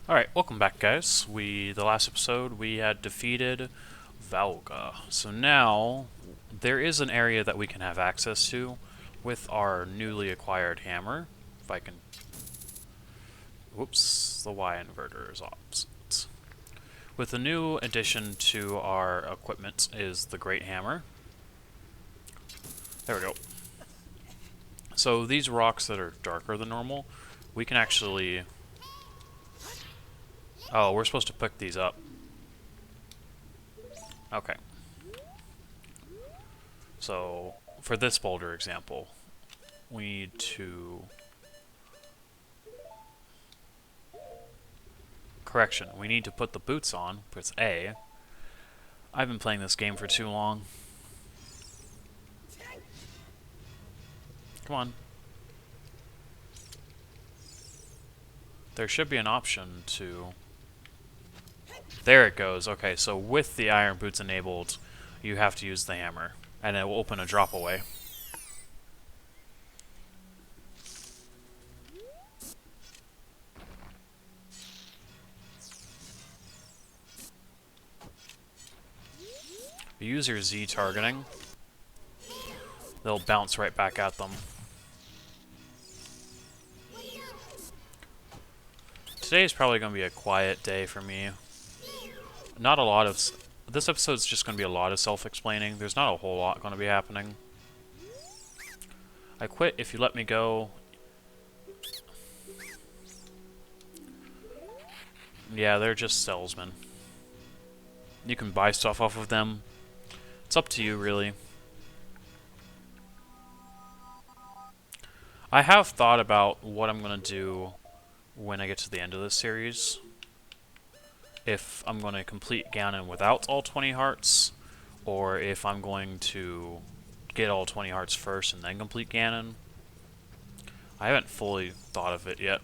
Alright, welcome back guys. The last episode we had defeated Valga. So now there is an area that we can have access to with our newly acquired hammer. If I can whoops, the Y inverter is opposite. With the new addition to our equipment is the Great Hammer. There we go. So these rocks that are darker than normal, we can actually... Oh, we're supposed to pick these up. Okay. So, for this boulder example, we need to... Correction, we need to put the boots on. Press A. I've been playing this game for too long. Come on. There should be an option to... There it goes. Okay, so with the iron boots enabled, you have to use the hammer, and it will open a drop away. If you use your Z targeting, they'll bounce right back at them. Today is probably going to be a quiet day for me. Not a lot of... This episode's just going to be a lot of self-explaining. There's not a whole lot going to be happening. I quit if you let me go. Yeah, they're just salesmen. You can buy stuff off of them. It's up to you, really. I have thought about what I'm going to do when I get to the end of this series. If I'm going to complete Ganon without all 20 hearts, or if I'm going to get all 20 hearts first and then complete Ganon. I haven't fully thought of it yet.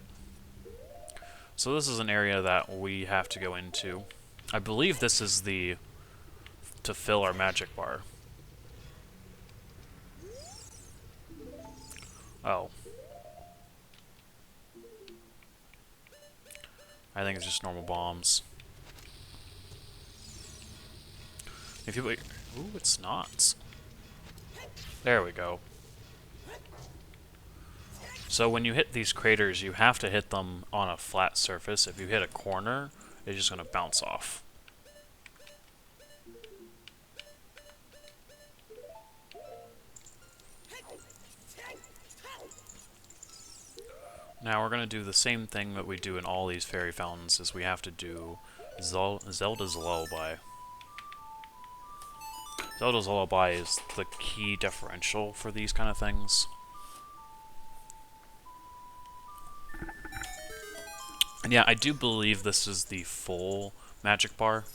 So this is an area that we have to go into. I believe this is the... to fill our magic bar. Oh. I think it's just normal bombs. If you wait, ooh, it's not. There we go. So when you hit these craters, you have to hit them on a flat surface. If you hit a corner, it's just going to bounce off. Now we're going to do the same thing that we do in all these fairy fountains, is we have to do Zelda's Lullaby. Zelda's Lullaby is the key differential for these kind of things. And yeah, I do believe this is the full magic bar.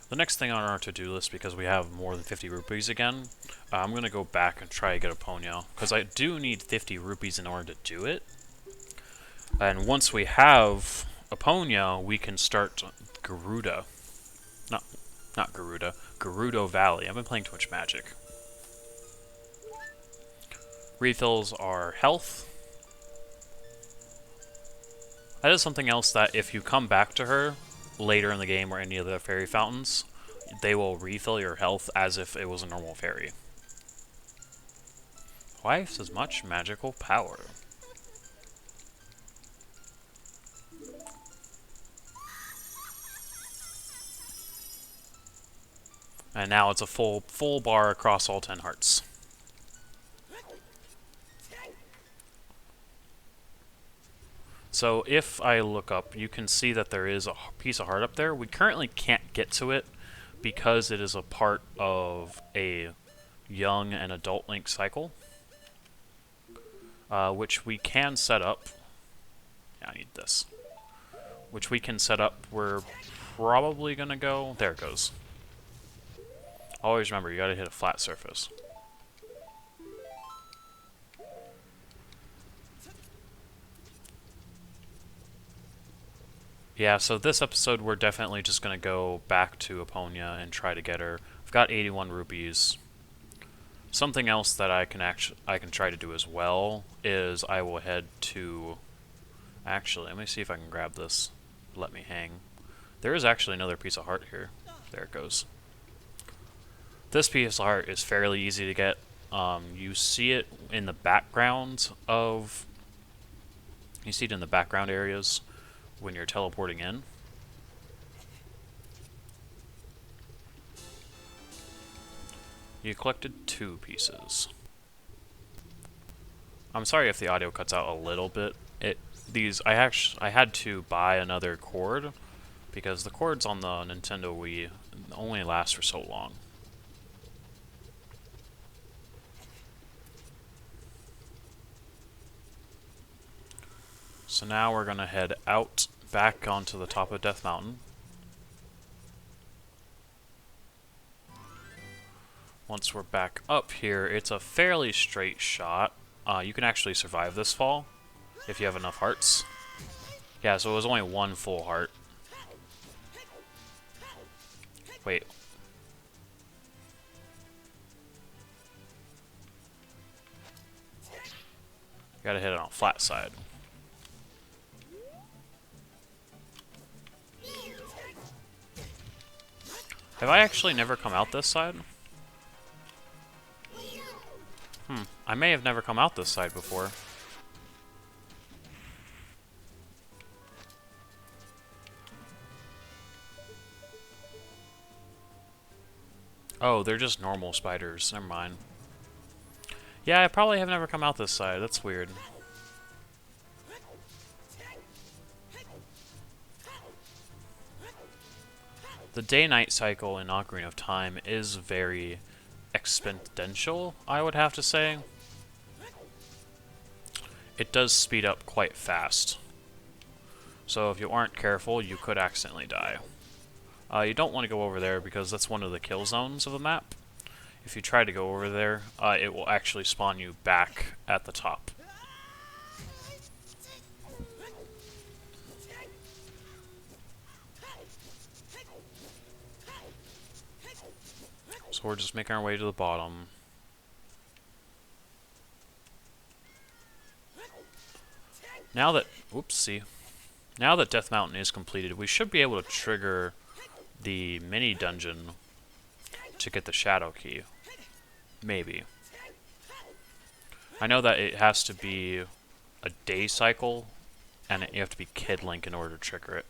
The next thing on our to-do list, because we have more than 50 rupees again, I'm going to go back and try to get Epona, because I do need 50 rupees in order to do it. And once we have Epona, we can start Garuda. Not Garuda. Gerudo Valley. I've been playing too much Magic. Refills our health. That is something else that if you come back to her later in the game or any of the fairy fountains, they will refill your health as if it was a normal fairy. Twice as much magical power. And now it's a full bar across all 10 hearts. So if I look up, you can see that there is a piece of heart up there. We currently can't get to it because it is a part of a young and adult Link cycle, which we can set up. Yeah, I need this. Which we can set up. We're probably going to go... There it goes. Always remember, you gotta hit a flat surface. Yeah, so this episode we're definitely just gonna go back to Epona and try to get her. I've got 81 rupees. Something else that I can try to do as well is I will head to. Actually, let me see if I can grab this. Let me hang. There is actually another piece of heart here. There it goes. This piece of heart is fairly easy to get. You see it in the background of. You see it in the background areas when you're teleporting in. You collected 2 pieces. I'm sorry if the audio cuts out a little bit. I had to buy another cord because the cords on the Nintendo Wii only last for so long. So now we're gonna head out back onto the top of Death Mountain. Once we're back up here, it's a fairly straight shot. You can actually survive this fall if you have enough hearts. Yeah, so it was only 1 full heart. Wait. Gotta hit it on a flat side. Have I actually never come out this side? I may have never come out this side before. Oh, they're just normal spiders. Never mind. Yeah, I probably have never come out this side. That's weird. The day-night cycle in Ocarina of Time is very exponential, I would have to say. It does speed up quite fast. So if you aren't careful, you could accidentally die. You don't want to go over there because that's one of the kill zones of the map. If you try to go over there, it will actually spawn you back at the top. So we're just making our way to the bottom. Now that, whoopsie. Now that Death Mountain is completed, we should be able to trigger the mini dungeon to get the Shadow Key. Maybe. I know that it has to be a day cycle, and you have to be Kid Link in order to trigger it.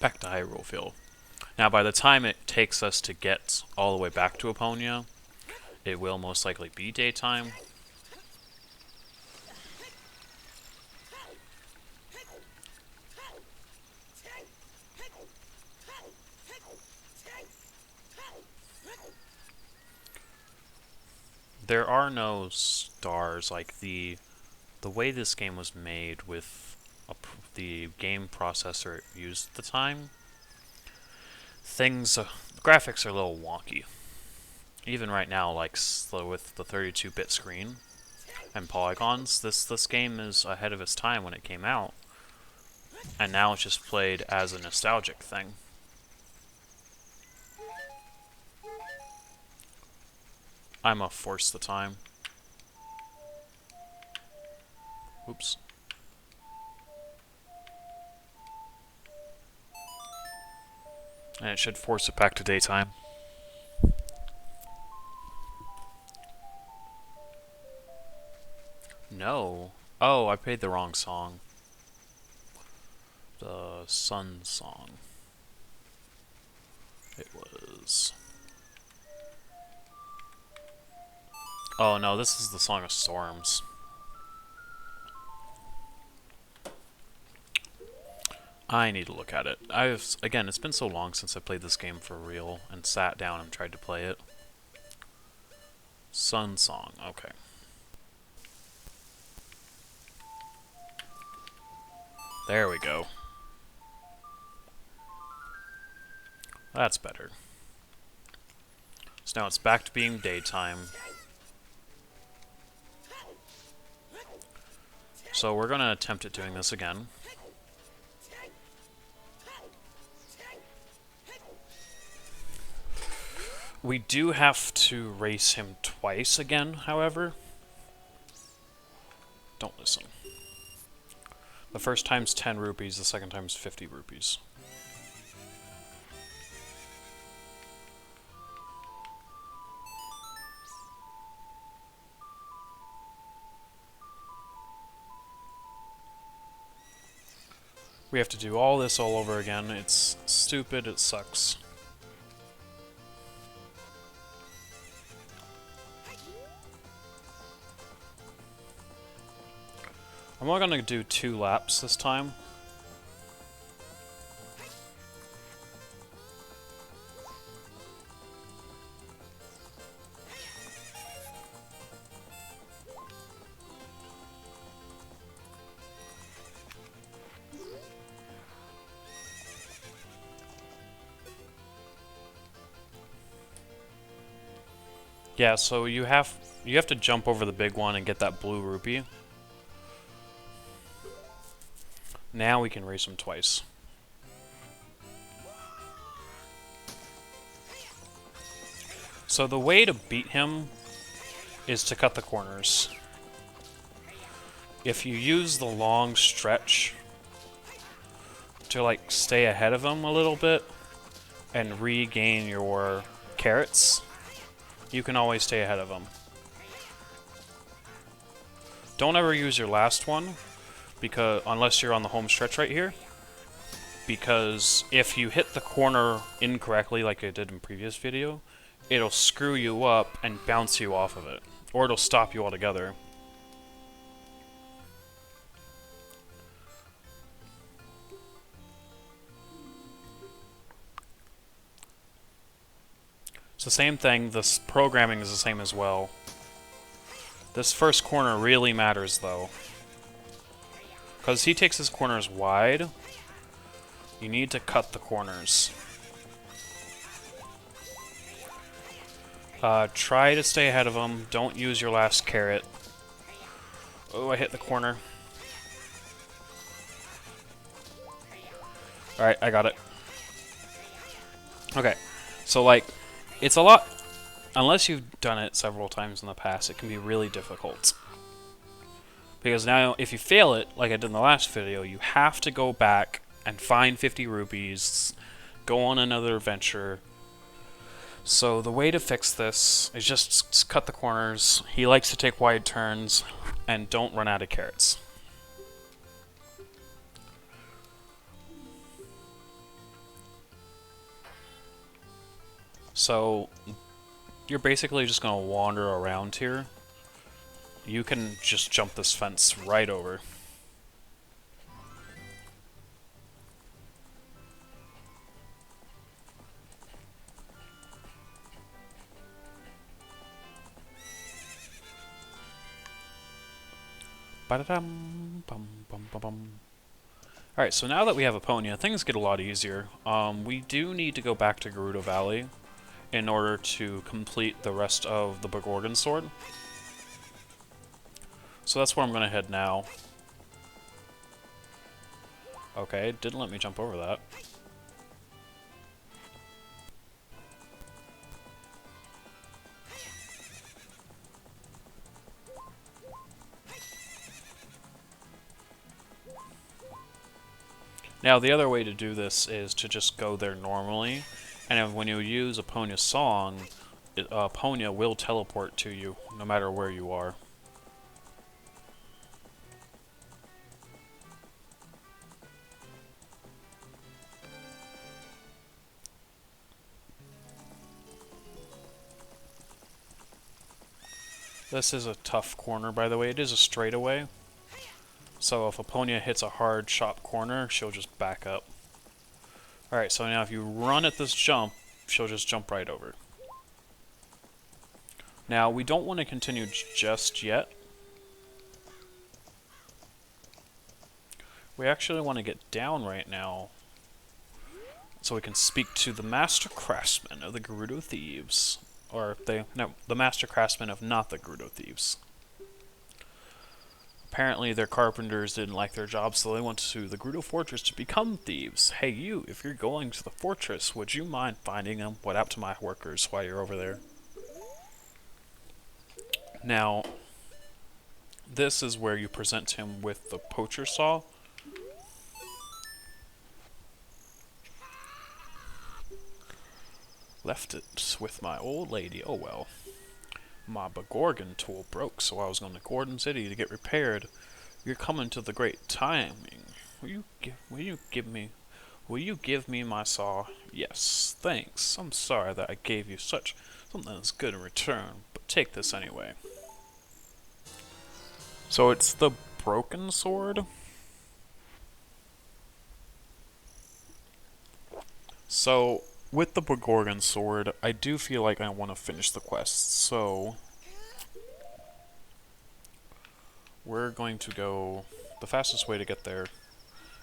Back to Hyrule Field. Now, by the time it takes us to get all the way back to Epona, it will most likely be daytime. There are no stars. Like the way this game was made with the game processor it used at the time, the graphics are a little wonky. Even right now, like with the 32-bit screen and polygons, this game is ahead of its time when it came out, and now it's just played as a nostalgic thing. I'm a force the time. Oops. And it should force it back to daytime. No. Oh, I played the wrong song. The Sun song. It was... Oh no, this is the Song of Storms. I need to look at it. Again, it's been so long since I played this game for real and sat down and tried to play it. Sun Song, okay. There we go. That's better. So now it's back to being daytime. So we're going to attempt at doing this again. We do have to race him twice again, however. Don't listen. The first time's 10 rupees, the second time's 50 rupees. We have to do all this all over again. It's stupid, it sucks. I'm only gonna do 2 laps this time. Yeah, so you have to jump over the big one and get that blue rupee. Now we can race him twice. So the way to beat him is to cut the corners. If you use the long stretch to like stay ahead of him a little bit and regain your carrots, you can always stay ahead of him. Don't ever use your last one, because unless you're on the home stretch right here, because if you hit the corner incorrectly like I did in the previous video, it'll screw you up and bounce you off of it, or it'll stop you altogether. It's the same thing, this programming is the same as well. This first corner really matters though. Because he takes his corners wide, you need to cut the corners. Try to stay ahead of him, don't use your last carrot. Oh, I hit the corner. Alright, I got it. Okay, so like, it's a lot, unless you've done it several times in the past, it can be really difficult. Because now, if you fail it, like I did in the last video, you have to go back and find 50 rupees, go on another adventure. So the way to fix this is just cut the corners, he likes to take wide turns, and don't run out of carrots. So, you're basically just going to wander around here. You can just jump this fence right over. Ba-da-dum, bum, bum, bum, bum. Alright, so now that we have Epona, things get a lot easier. We do need to go back to Gerudo Valley in order to complete the rest of the Biggoron sword. So that's where I'm going to head now. Okay, didn't let me jump over that. Now, the other way to do this is to just go there normally, and when you use Epona's song, Epona will teleport to you, no matter where you are. This is a tough corner, by the way. It is a straightaway. So if Epona hits a hard sharp corner, she'll just back up. Alright, so now if you run at this jump, she'll just jump right over. Now, we don't want to continue just yet. We actually want to get down right now, so we can speak to the Master Craftsman of the Gerudo Thieves. Or, the Master Craftsman of not the Gerudo Thieves. Apparently their carpenters didn't like their job, so they went to the Gerudo Fortress to become thieves. Hey you, if you're going to the fortress, would you mind finding them? What happened to my workers while you're over there? Now, this is where you present him with the poacher saw. Left it with my old lady, oh well. My Biggoron tool broke, so I was going to Gordon City to get repaired. You're coming to the great timing. Will you give me my saw? Yes, thanks. I'm sorry that I gave you something that's good in return, but take this anyway. So it's the broken sword? So, with the Biggoron sword, I do feel like I want to finish the quest, so we're going to go... The fastest way to get there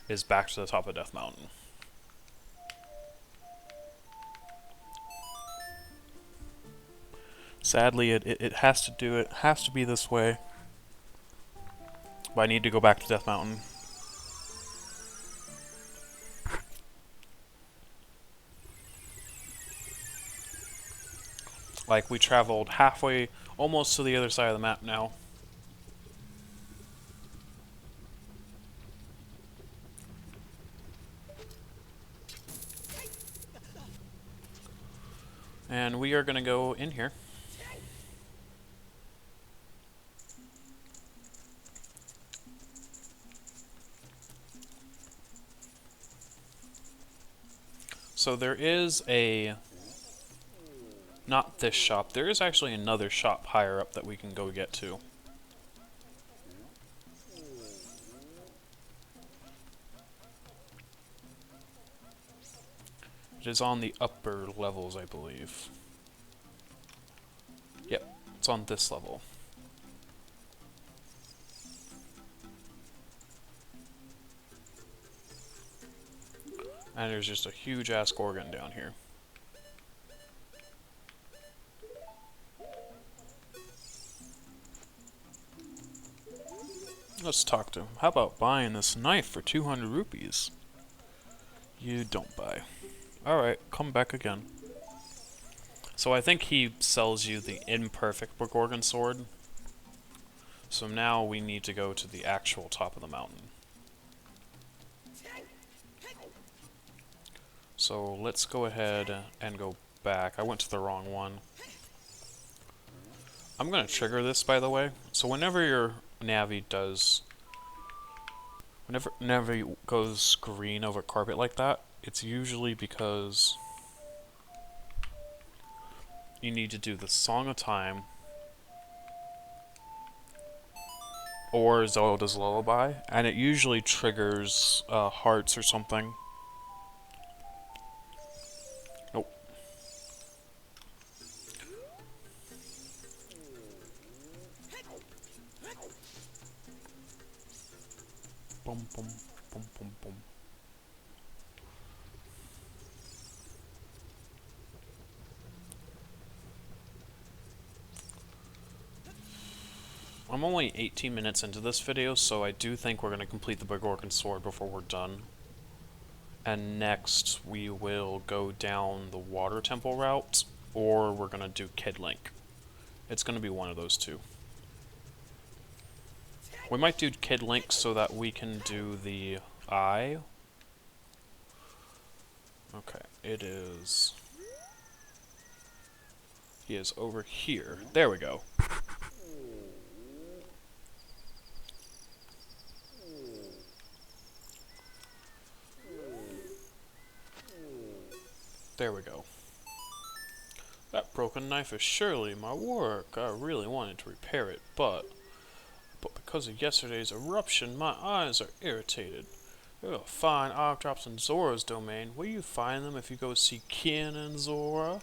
is back to the top of Death Mountain. Sadly, it has to do it. Has to be this way. But I need to go back to Death Mountain. Like, we traveled halfway, almost to the other side of the map now. And we are going to go in here. So there is a... Not this shop. There is actually another shop higher up that we can go get to. It is on the upper levels, I believe. Yep, it's on this level. And there's just a huge-ass Gorgon down here. Let's talk to him. How about buying this knife for 200 rupees? You don't buy. Alright, come back again. So I think he sells you the imperfect Biggoron sword. So now we need to go to the actual top of the mountain. So let's go ahead and go back. I went to the wrong one. I'm going to trigger this, by the way. So whenever your Navi does... Whenever Navi goes green over carpet like that, it's usually because you need to do the Song of Time or Zelda's Lullaby, and it usually triggers hearts or something. Nope. Boom, boom, boom, boom, boom. I'm only 18 minutes into this video, so I do think we're going to complete the Biggoron sword before we're done. And next, we will go down the Water Temple route, or we're going to do Kid Link. It's going to be one of those two. We might do Kid Link so that we can do the Eye. Okay, it is... He is over here. There we go. There we go. That broken knife is surely my work. I really wanted to repair it, but because of yesterday's eruption, my eyes are irritated. There are fine Eyedrops in Zora's domain. Will you find them if you go see Kin and Zora?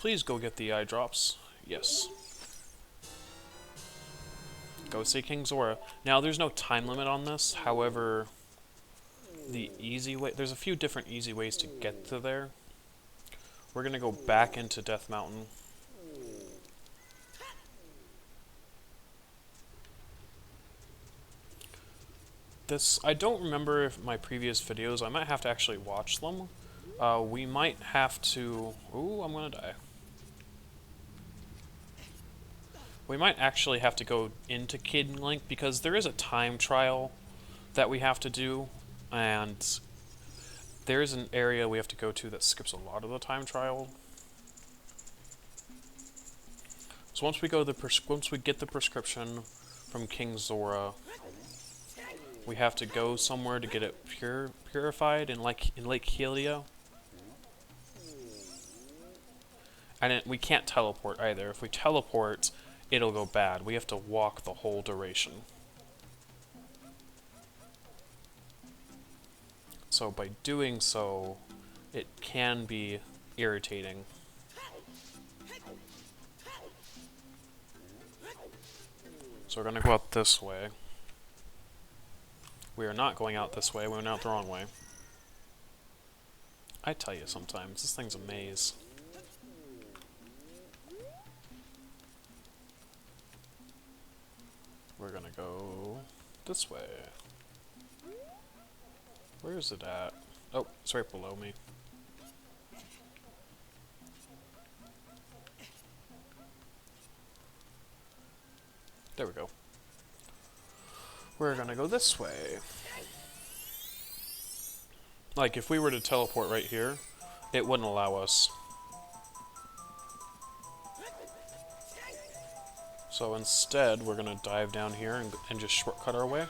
Please go get the Eyedrops. Yes. Go see King Zora. Now, there's no time limit on this. However, the easy way... There's a few different easy ways to get to there. We're going to go back into Death Mountain. this, I don't remember if my previous videos, I might have to actually watch them. We might have to, ooh, I'm gonna die. We might actually have to go into Kid Link because there is a time trial that we have to do, and there's an area we have to go to that skips a lot of the time trial. So once we go to the once we get the prescription from King Zora, we have to go somewhere to get it purified in Lake Helio. And we can't teleport either. If we teleport, it'll go bad. We have to walk the whole duration. So by doing so, it can be irritating. So we're going to go out this way. We are not going out this way, we went out the wrong way. I tell you sometimes, this thing's a maze. We're gonna go this way. Where is it at? Oh, it's right below me. There we go. We're gonna go this way. Like, if we were to teleport right here, it wouldn't allow us. So instead, we're gonna dive down here and just shortcut our way.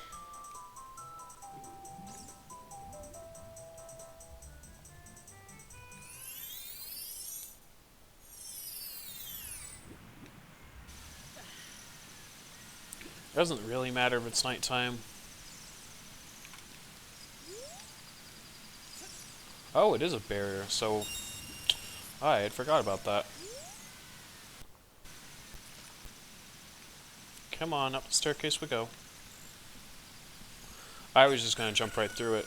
It doesn't really matter if it's nighttime. Oh, it is a barrier, so I had forgot about that. Come on, up the staircase we go. I was just gonna jump right through it.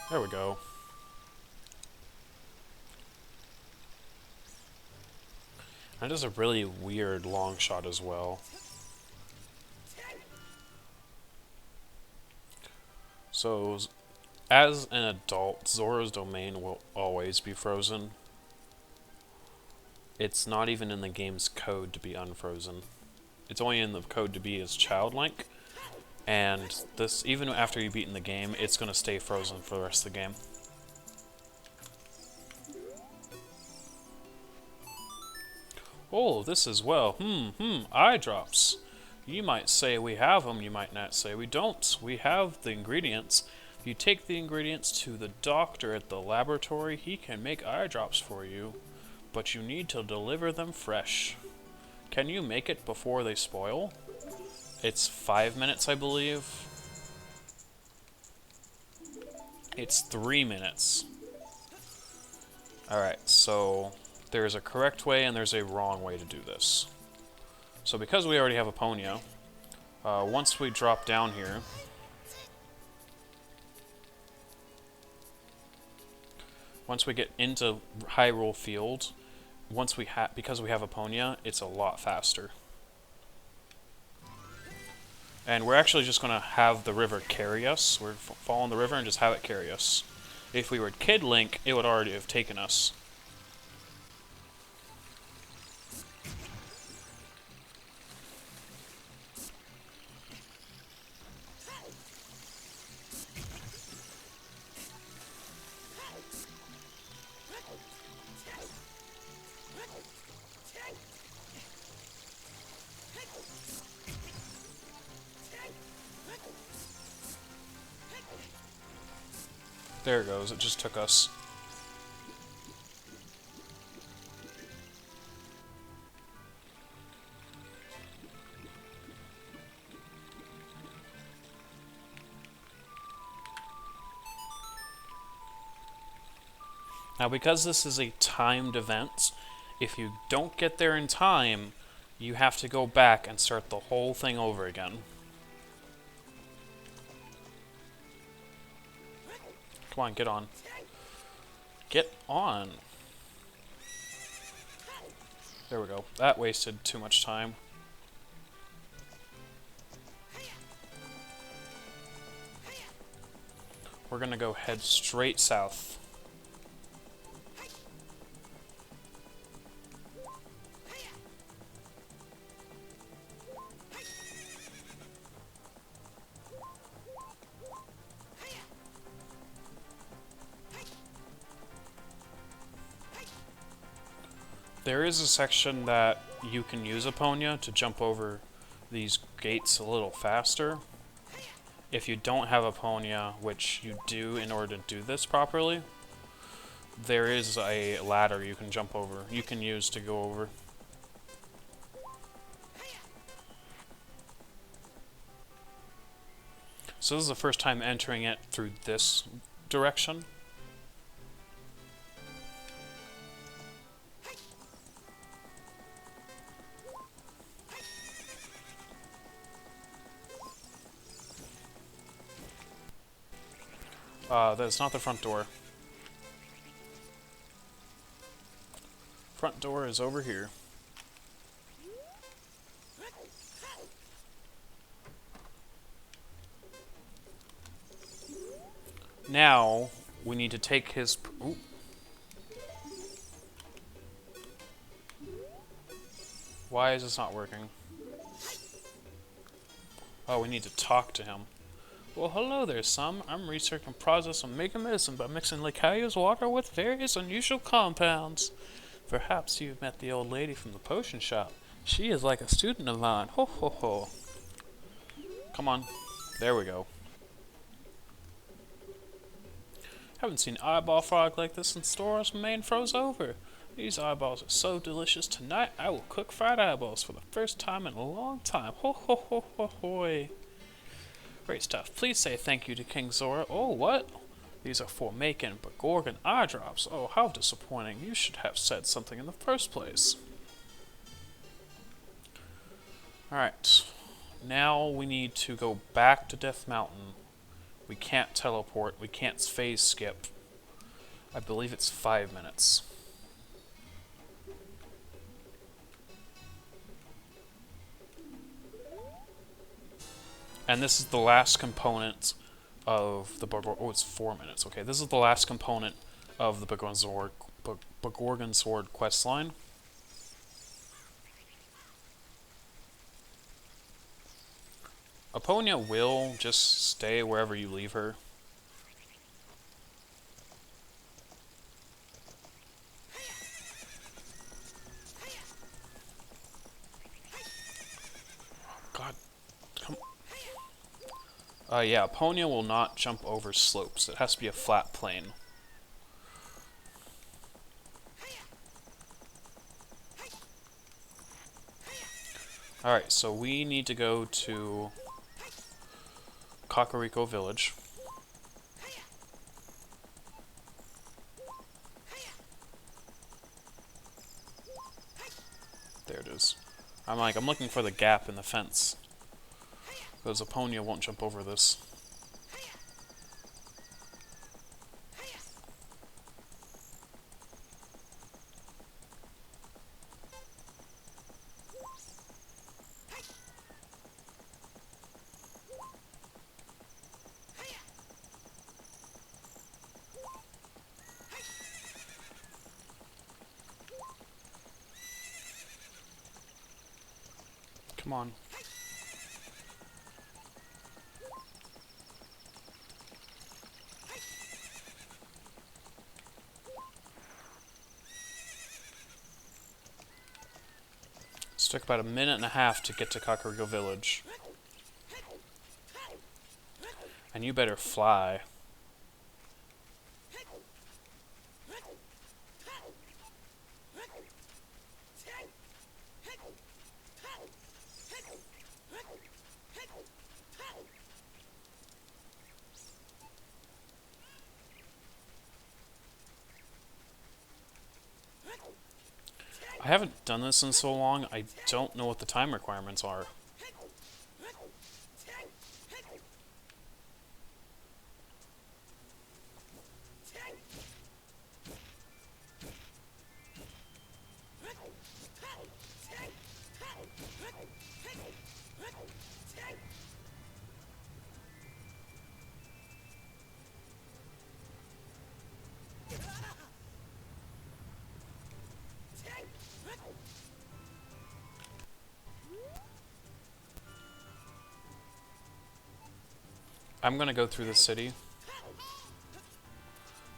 There we go. That is a really weird long shot as well. So, as an adult, Zora's domain will always be frozen. It's not even in the game's code to be unfrozen. It's only in the code to be as childlike. And this, even after you've beaten the game, it's going to stay frozen for the rest of the game. Oh, this as well. Eyedrops. You might say we have them, you might not say we don't. We have the ingredients. If you take the ingredients to the doctor at the laboratory, he can make eyedrops for you. But you need to deliver them fresh. Can you make it before they spoil? It's 5 minutes, I believe. It's 3 minutes. Alright, so there's a correct way and there's a wrong way to do this. So because we already have Epona, once we drop down here, once we get into Hyrule Field, because we have Epona, it's a lot faster. And we're actually just going to have the river carry us. We're following the river and just have it carry us. If we were Kid Link, it would already have taken us. There it goes, it just took us. Now, because this is a timed event, if you don't get there in time, you have to go back and start the whole thing over again. Come on, get on. Get on! There we go. That wasted too much time. We're gonna go head straight south. There is a section that you can use Epona to jump over these gates a little faster. If you don't have Epona, which you do in order to do this properly, there is a ladder you can jump over, you can use to go over. So this is the first time entering it through this direction. That's not the front door. Front door is over here. Now, we need to take his... Ooh. Why is this not working? Oh, we need to talk to him. Well, hello there, son. I'm researching process of making medicine by mixing Lacayo's water with various unusual compounds. Perhaps you've met the old lady from the potion shop. She is like a student of mine. Ho ho ho. Come on. There we go. Haven't seen eyeball frog like this in stores when Maine froze over. These eyeballs are so delicious. Tonight I will cook fried eyeballs for the first time in a long time. Ho ho ho ho hoy. Great stuff. Please say thank you to King Zora. Oh, what? These are for making Biggoron eyedrops. Oh, how disappointing. You should have said something in the first place. Alright. Now we need to go back to Death Mountain. We can't teleport. We can't phase skip. I believe it's 5 minutes. And this is the last component of the Biggoron. Oh, it's 4 minutes. Okay, this is the last component of the Biggoron Sword questline. Epona will just stay wherever you leave her. God. Yeah, Epona will not jump over slopes. It has to be a flat plane. Alright, so we need to go to Kakariko Village. There it is. I'm looking for the gap in the fence. Because Epona won't jump over this. Come on. It took about 1.5 minutes to get to Kakariko Village. And you better fly. I haven't done this in so long, I don't know what the time requirements are. I'm gonna go through the city,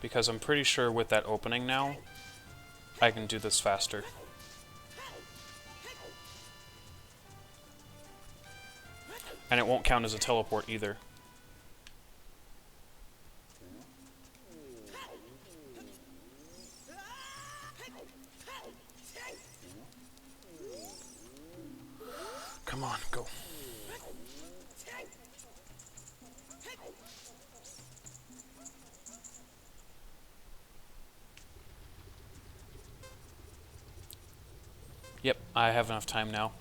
because I'm pretty sure with that opening now, I can do this faster. And it won't count as a teleport either. Come on, go. Yep, I have enough time now.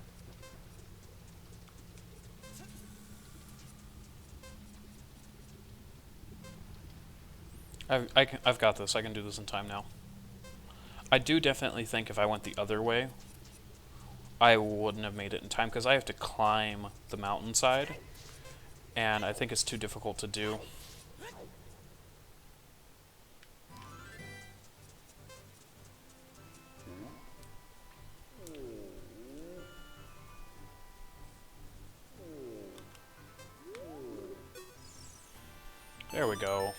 I've got this. I can do this in time now. I do definitely think if I went the other way, I wouldn't have made it in time, because I have to climb the mountainside, and I think it's too difficult to do. There we go.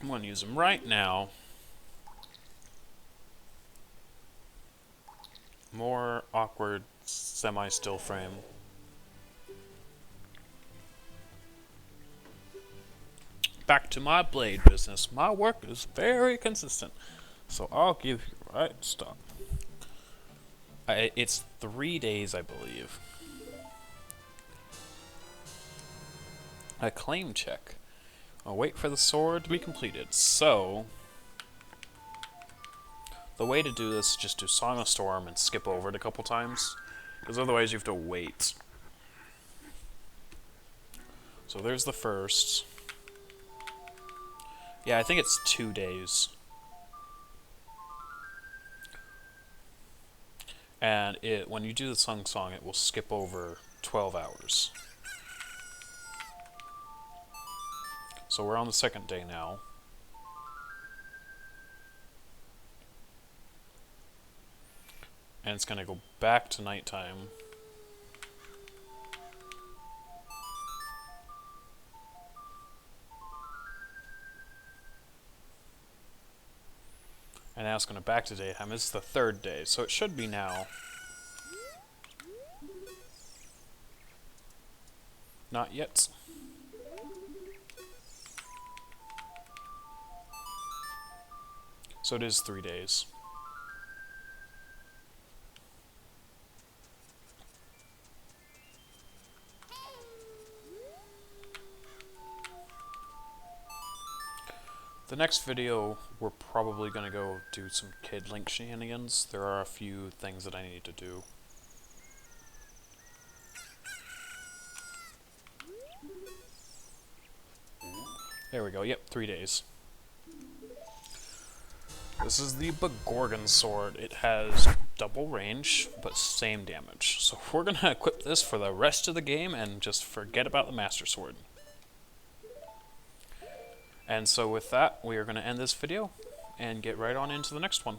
I'm going to use them right now. More awkward semi-still frame. Back to my blade business. My work is very consistent, so I'll give you right stop. It's 3 days, I believe. A claim check. I'll wait for the sword to be completed. So, the way to do this is just do Song of Storm and skip over it a couple times, because otherwise you have to wait. So there's the first. Yeah, I think it's 2 days. And when you do the Song, it will skip over 12 hours. So we're on the second day now. And it's going to go back to nighttime. And now it's going to back to daytime. This is the third day, so it should be now. Not yet. So it is 3 days. The next video, we're probably going to go do some Kid Link shenanigans. There are a few things that I need to do. There we go, yep, 3 days. This is the Biggoron sword. It has double range, but same damage. So we're going to equip this for the rest of the game and just forget about the Master Sword. And so with that, we are going to end this video and get right on into the next one.